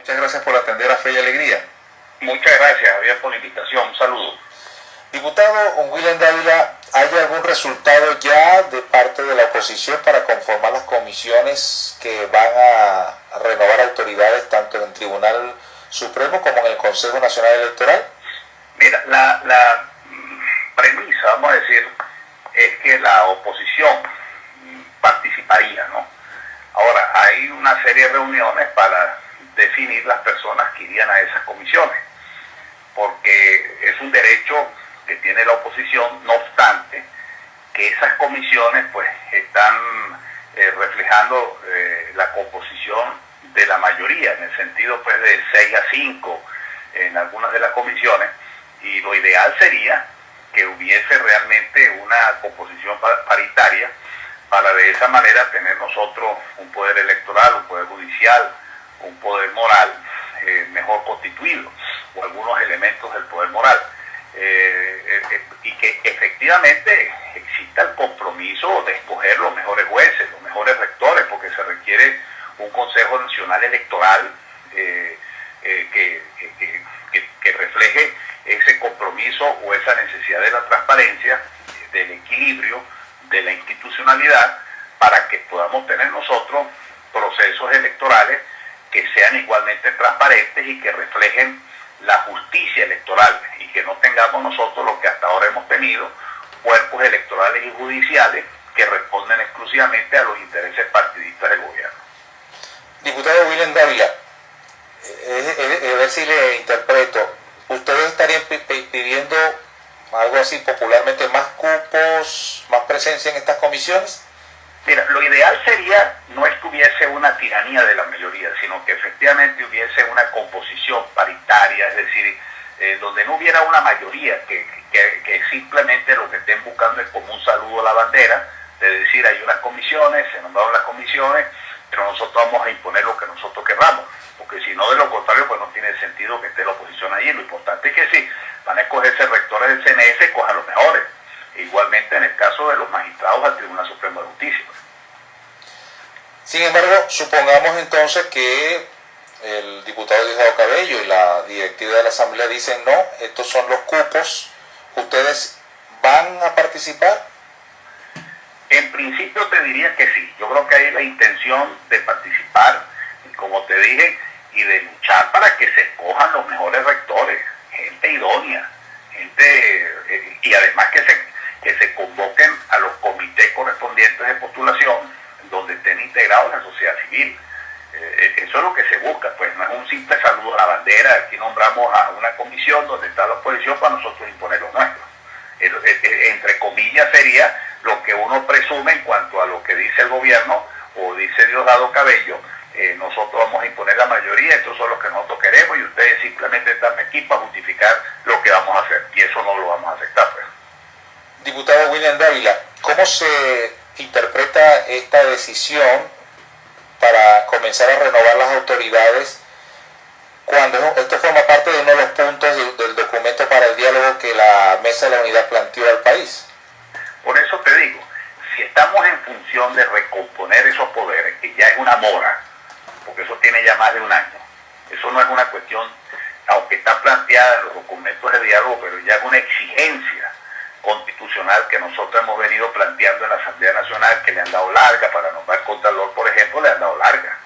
Muchas gracias por atender a Fe y Alegría. Muchas gracias, Javier, por la invitación. Un saludo. Diputado William Dávila, ¿hay algún resultado ya de parte de la oposición para conformar las comisiones que van a renovar autoridades tanto en el Tribunal Supremo como en el Consejo Nacional Electoral? Mira, la premisa, vamos a decir, es que la oposición participaría, ¿no? Ahora, hay una serie de reuniones para definir las personas que irían a esas comisiones, porque es un derecho que tiene la oposición, no obstante que esas comisiones pues están reflejando la composición de la mayoría, en el sentido pues de 6-5 en algunas de las comisiones, y lo ideal sería que hubiese realmente una composición paritaria para de esa manera tener nosotros un poder electoral, un poder judicial, un poder moral mejor constituido, o algunos elementos del poder moral. Y que efectivamente exista el compromiso de escoger los mejores jueces, los mejores rectores, porque se requiere un Consejo Nacional Electoral que refleje ese compromiso o esa necesidad de la transparencia, del equilibrio, de la institucionalidad, para que podamos tener nosotros procesos electorales que sean igualmente transparentes y que reflejen la justicia electoral, y que no tengamos nosotros lo que hasta ahora hemos tenido, cuerpos electorales y judiciales que responden exclusivamente a los intereses partidistas del gobierno. Diputado William Dávila, a ver si le interpreto, ¿ustedes estarían pidiendo algo así popularmente más cupos, más presencia en estas comisiones? Mira, lo ideal sería no es que hubiese una tiranía de la mayoría, sino que efectivamente hubiese una composición paritaria, es decir, donde no hubiera una mayoría que simplemente lo que estén buscando es como un saludo a la bandera, de decir hay unas comisiones, se nombraron las comisiones, pero nosotros vamos a imponer lo que nosotros querramos, porque si no, de lo contrario, pues no tiene sentido que esté la oposición allí. Lo importante es que si van a escogerse rectores del CNS, cojan los mejores. Igualmente en el caso de los magistrados al Tribunal Supremo de Justicia. Sin embargo, supongamos entonces que el diputado Diosdado Cabello y la directiva de la Asamblea dicen no, estos son los cupos, ¿ustedes van a participar? En principio te diría que sí. Yo creo que hay la intención de participar, como te dije, y de luchar para que se escojan los mejores rectores, gente idónea, gente y además que se convoquen a los comités correspondientes de postulación, donde estén integrados la sociedad civil. Eso es lo que se busca, pues no es un simple saludo a la bandera. Aquí nombramos a una comisión donde está la oposición para nosotros imponer los nuestros. Entre comillas sería lo que uno presume en cuanto a lo que dice el gobierno o dice Diosdado Cabello. Nosotros vamos a imponer la mayoría, estos son los que nosotros queremos y ustedes simplemente están aquí para justificar lo que vamos a hacer, y eso no lo vamos a aceptar, pues. Diputado William Dávila, ¿cómo se interpreta esta decisión para comenzar a renovar las autoridades cuando esto forma parte de uno de los puntos del documento para el diálogo que la Mesa de la Unidad planteó al país? Por eso te digo, si estamos en función de recomponer esos poderes, que ya es una mora, porque eso tiene ya más de un año, eso no es una cuestión, aunque está planteada en los documentos de diálogo, pero ya es una exigencia constitucional que nosotros hemos venido planteando en la Asamblea Nacional, que le han dado larga. Para nombrar Contralor, por ejemplo, le han dado larga.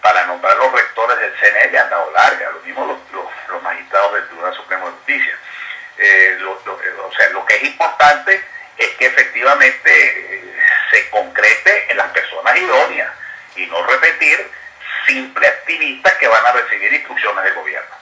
Para nombrar los rectores del CNE le han dado larga. Lo mismo los magistrados del Tribunal Supremo de Justicia. O sea, lo que es importante es que efectivamente se concrete en las personas idóneas y no repetir simples activistas que van a recibir instrucciones del gobierno.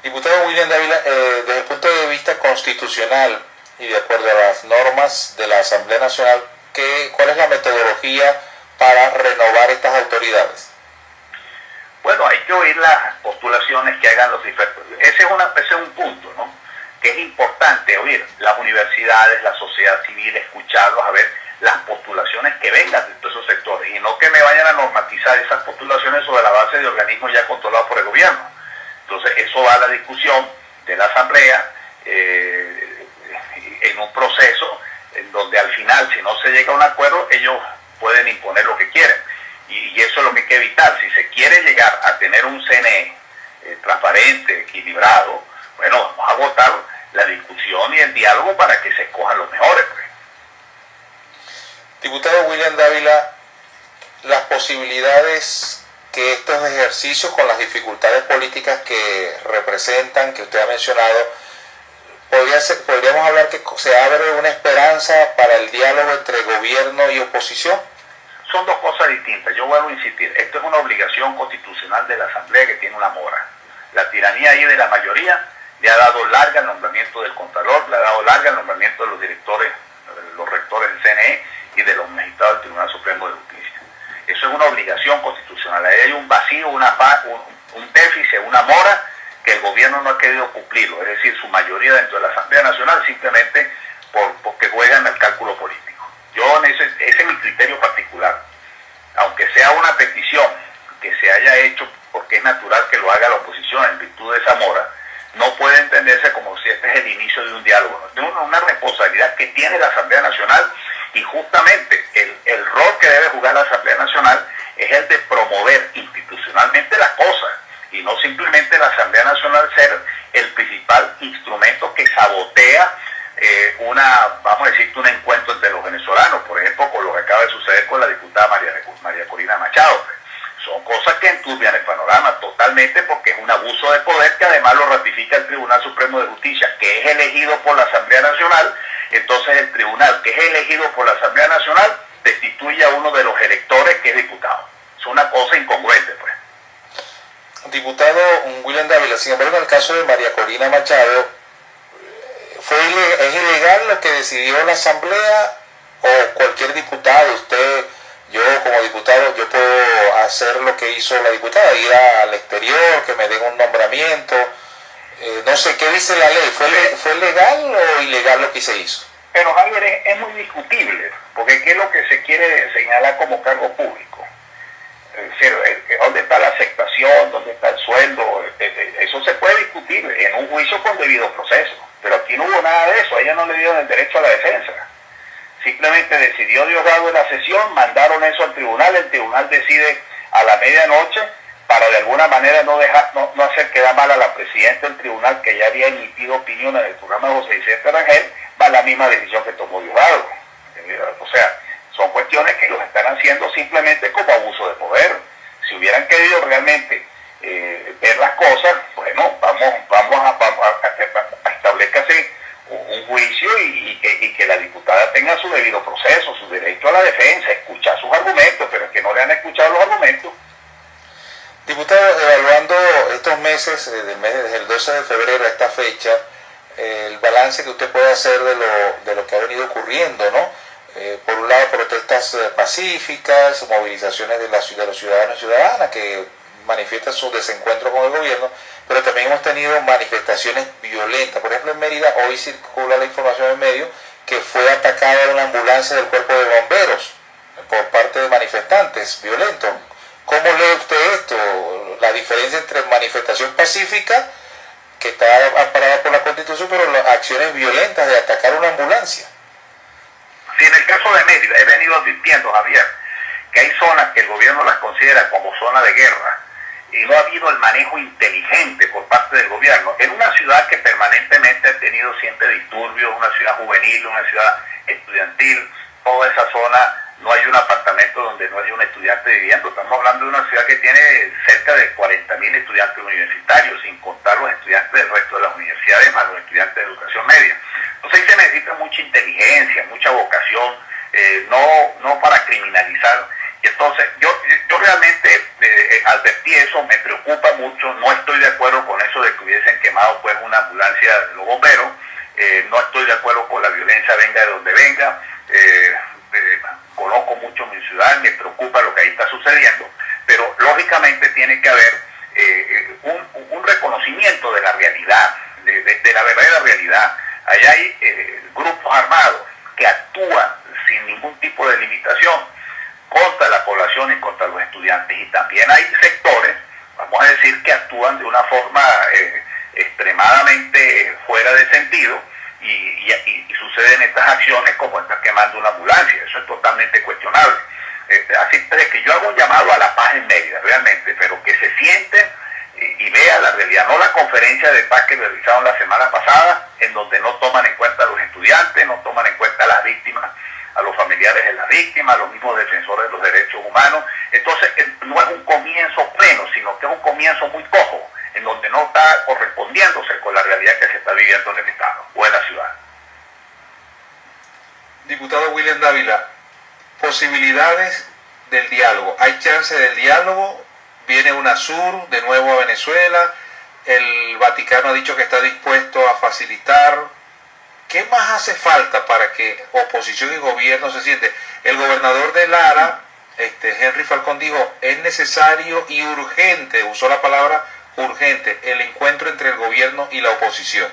Diputado William Dávila, desde el punto de vista constitucional y de acuerdo a las normas de la Asamblea Nacional, ¿cuál es la metodología para renovar estas autoridades? Bueno, hay que oír las postulaciones que hagan los diferentes. Ese es un punto, ¿no? Que es importante oír las universidades, la sociedad civil, escucharlos, a ver las postulaciones que vengan de todos esos sectores, y no que me vayan a normatizar esas postulaciones sobre la base de organismos ya controlados por el gobierno. Entonces eso va a la discusión de la Asamblea en un proceso en donde al final, si no se llega a un acuerdo, ellos pueden imponer lo que quieren. Y eso es lo que hay que evitar. Si se quiere llegar a tener un transparente, equilibrado, bueno, vamos a agotar la discusión y el diálogo para que se escojan los mejores, pues. Diputado William Dávila, las posibilidades que estos ejercicios, con las dificultades políticas que representan, que usted ha mencionado, podríamos hablar que se abre una esperanza para el diálogo entre gobierno y oposición. Son dos cosas distintas. Yo vuelvo a insistir, esto es una obligación constitucional de la Asamblea que tiene una mora. La tiranía ahí de la mayoría le ha dado larga el nombramiento del Contralor, le ha dado larga el nombramiento de los directores, los rectores del CNE y de los magistrados del Tribunal Supremo de Justicia. Eso es una obligación constitucional. Ahí hay un vacío, un déficit, una mora que el gobierno no ha querido cumplirlo. Es decir, su mayoría dentro de la Asamblea Nacional simplemente porque juegan al cálculo político. Ese es mi criterio particular. Aunque sea una petición que se haya hecho porque es natural que lo haga la oposición en virtud de esa mora, no puede entenderse como si este es el inicio de un diálogo. Es una responsabilidad que tiene la Asamblea Nacional y justamente el rol que debe jugar la Asamblea Nacional es el de promover institucionalmente las cosas y no simplemente la Asamblea Nacional ser el principal instrumento que sabotea vamos a decir, un encuentro entre los venezolanos, por ejemplo, con lo que acaba de suceder con la diputada María Corina Machado. Son cosas que enturbian el panorama totalmente porque es un abuso de poder que además lo ratifica el Tribunal Supremo de Justicia, que es elegido por la Asamblea Nacional. Entonces el tribunal, que es elegido por la Asamblea Nacional, destituye a uno de los electores que es diputado. Es una cosa incongruente, pues. Diputado William Dávila, sin embargo, en el caso de María Corina Machado, ¿es ilegal lo que decidió la Asamblea o cualquier diputado? Yo como diputado, yo puedo hacer lo que hizo la diputada, ir al exterior, que me den un nombramiento, no sé, ¿qué dice la ley? ¿Fue legal o ilegal lo que se hizo? Pero Javier, es muy discutible, porque ¿qué es lo que se quiere señalar como cargo público? Es decir, ¿dónde está la aceptación? ¿Dónde está el sueldo? Eso se puede discutir en un juicio con debido proceso, pero aquí no hubo nada de eso, a ella no le dieron el derecho a la defensa. Simplemente decidió Diosdado en la sesión, mandaron eso al tribunal, el tribunal decide a la medianoche para de alguna manera no hacer quedar mal a la presidenta del tribunal que ya había emitido opinión en el programa de José Vicente Rangel, va la misma decisión que tomó Diosdado. O sea, son cuestiones que los están haciendo simplemente como abuso de poder. Si hubieran querido realmente ver las cosas, bueno, vamos a establezcase un juicio y que la diputada tenga su debido proceso, su derecho a la defensa, escuchar sus argumentos, pero es que no le han escuchado los argumentos. Diputado, evaluando estos meses, desde el 12 de febrero a esta fecha, el balance que usted puede hacer de lo que ha venido ocurriendo, ¿no? Por un lado, protestas pacíficas, movilizaciones de los ciudadanos y ciudadanas que manifiestan su desencuentro con el gobierno, pero también hemos tenido manifestaciones violentas. Por ejemplo, en Mérida hoy circula la información en medio que fue atacada una ambulancia del cuerpo de bomberos por parte de manifestantes violentos. ¿Cómo lee usted esto? La diferencia entre manifestación pacífica, que está amparada por la Constitución, pero las acciones violentas de atacar una ambulancia. Sí, en el caso de Mérida, he venido advirtiendo, Javier, que hay zonas que el gobierno las considera como zona de guerra y no ha habido el manejo inteligente por parte del gobierno. En una ciudad que permanentemente ha tenido siempre disturbios, una ciudad juvenil, una ciudad estudiantil, toda esa zona, no hay un apartamento donde no haya un estudiante viviendo. Estamos hablando de una ciudad que tiene cerca de 40.000 estudiantes universitarios, sin contar los estudiantes del resto de las universidades, más los estudiantes de educación media. Entonces ahí se necesita mucha inteligencia, mucha vocación, no para criminalizar. Y entonces yo realmente advertí eso, me preocupa mucho, no estoy de acuerdo con eso de que hubiesen quemado pues una ambulancia de los bomberos, no estoy de acuerdo con la violencia venga de donde venga, conozco mucho mi ciudad, me preocupa lo que ahí está sucediendo, pero lógicamente tiene que haber un reconocimiento de la realidad, de la verdadera realidad. Allá hay grupos armados que actúan sin ningún tipo de limitación contra la población y contra los estudiantes, y también hay sectores, vamos a decir, que actúan de una forma extremadamente fuera de sentido y suceden estas acciones como estar quemando una ambulancia. Eso es totalmente cuestionable. Así que yo hago un llamado a la paz en Mérida, realmente, pero que se sienten y vean la realidad realidad, no la conferencia de paz que realizaron la semana pasada, en donde no toman en cuenta a los estudiantes, no toman en cuenta a las víctimas, a los familiares de las víctimas, a los mismos defensores de los derechos humanos. Entonces no es un comienzo pleno, sino que es un comienzo muy cojo, en donde no está correspondiéndose con la realidad que se está viviendo en el Estado o en la ciudad. Diputado William Dávila, posibilidades del diálogo. ¿Hay chance del diálogo? Viene UNASUR de nuevo a Venezuela. El Vaticano ha dicho que está dispuesto a facilitar. ¿Qué más hace falta para que oposición y gobierno se sienten? El gobernador de Lara, Henry Falcón, dijo, es necesario y urgente, usó la palabra urgente, el encuentro entre el gobierno y la oposición.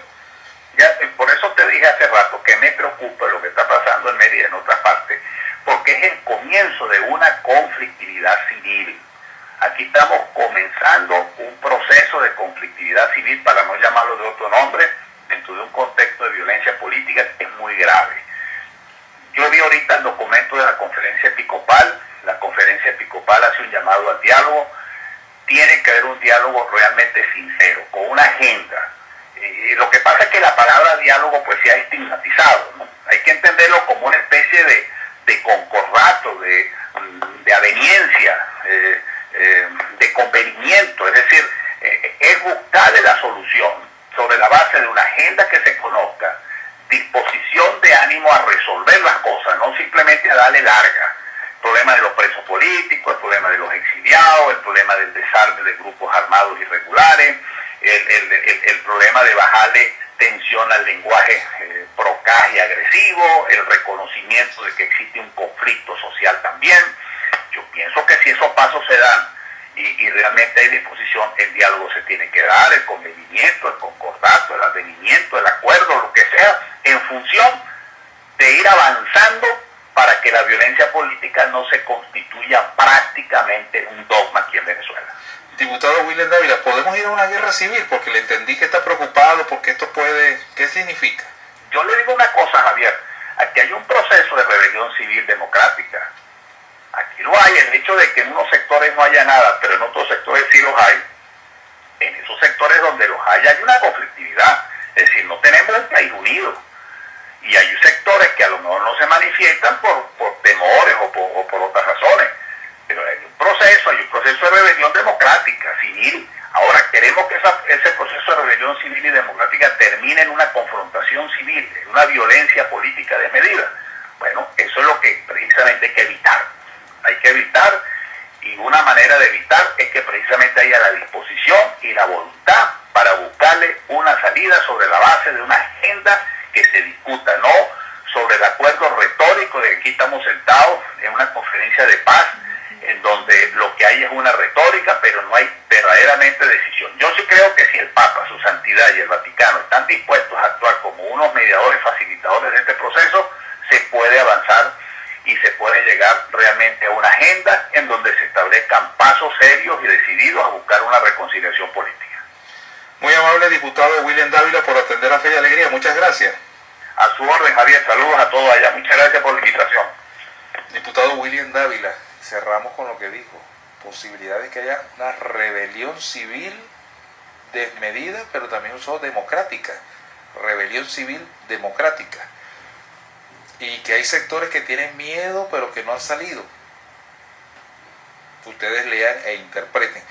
Ya, por eso te dije hace rato que me preocupa lo que está pasando en Mérida y en otras partes, porque es el comienzo de una conflictividad civil. Aquí estamos comenzando un proceso de conflictividad civil, para no llamarlo de otro nombre, dentro de un contexto de violencia política que es muy grave. Yo vi ahorita el documento de la conferencia episcopal. La conferencia episcopal hace un llamado al diálogo. Tiene que haber un diálogo realmente sincero, con una agenda. Lo que pasa es que la palabra diálogo pues se ha estigmatizado, ¿no? Hay que entenderlo como una especie de concordato, de aveniencia, de convenimiento. Es decir, es buscarle la solución sobre la base de una agenda que se conozca, disposición de ánimo a resolver las cosas, no simplemente a darle larga. El problema de los presos políticos, el problema de los exiliados, el problema del desarme de grupos armados irregulares, el problema de bajarle tensión al lenguaje procaz y agresivo, el reconocimiento de que existe un conflicto social también. Yo pienso que si esos pasos se dan y realmente hay disposición, el diálogo se tiene que dar, el convenimiento, el concordato, el advenimiento, el acuerdo, lo que sea, en función de ir avanzando para que la violencia política no se constituya prácticamente un dogma aquí en Venezuela. Diputado William Dávila, ¿podemos ir a una guerra civil? Porque le entendí que está preocupado, porque esto puede... ¿Qué significa? Yo le digo una cosa, Javier, aquí hay un proceso de rebelión civil democrática. Aquí lo hay. El hecho de que en unos sectores no haya nada, pero en otros sectores sí los hay. En esos sectores donde los hay una conflictividad. Es decir, no tenemos un país unido. Y hay sectores que a lo mejor no se manifiestan por temores o por otras razones. Pero hay un proceso de rebelión democrática, civil. Ahora queremos que ese proceso de rebelión civil y democrática termine en una confrontación civil, en una violencia política desmedida. Bueno, eso es lo que precisamente hay que evitar. Hay que evitar, y una manera de evitar es que precisamente haya la disposición y la voluntad para buscarle una salida sobre la base de una agenda que se discuta, no sobre el acuerdo retórico de que aquí estamos sentados en una conferencia de paz, en donde lo que hay es una retórica, pero no hay verdaderamente decisión. Yo sí creo que si el Papa, su Santidad y el Vaticano están dispuestos a actuar como unos mediadores facilitadores de este proceso, se puede avanzar y se puede llegar realmente a una agenda en donde se establezcan pasos serios y decididos a buscar una reconciliación política. Muy amable diputado William Dávila por atender a Fe y Alegría. Muchas gracias. A su orden, Javier. Saludos a todos allá. Muchas gracias por la invitación. Diputado William Dávila, cerramos con lo que dijo. Posibilidad de que haya una rebelión civil desmedida, pero también usó democrática. Rebelión civil democrática. Y que hay sectores que tienen miedo, pero que no han salido. Ustedes lean e interpreten.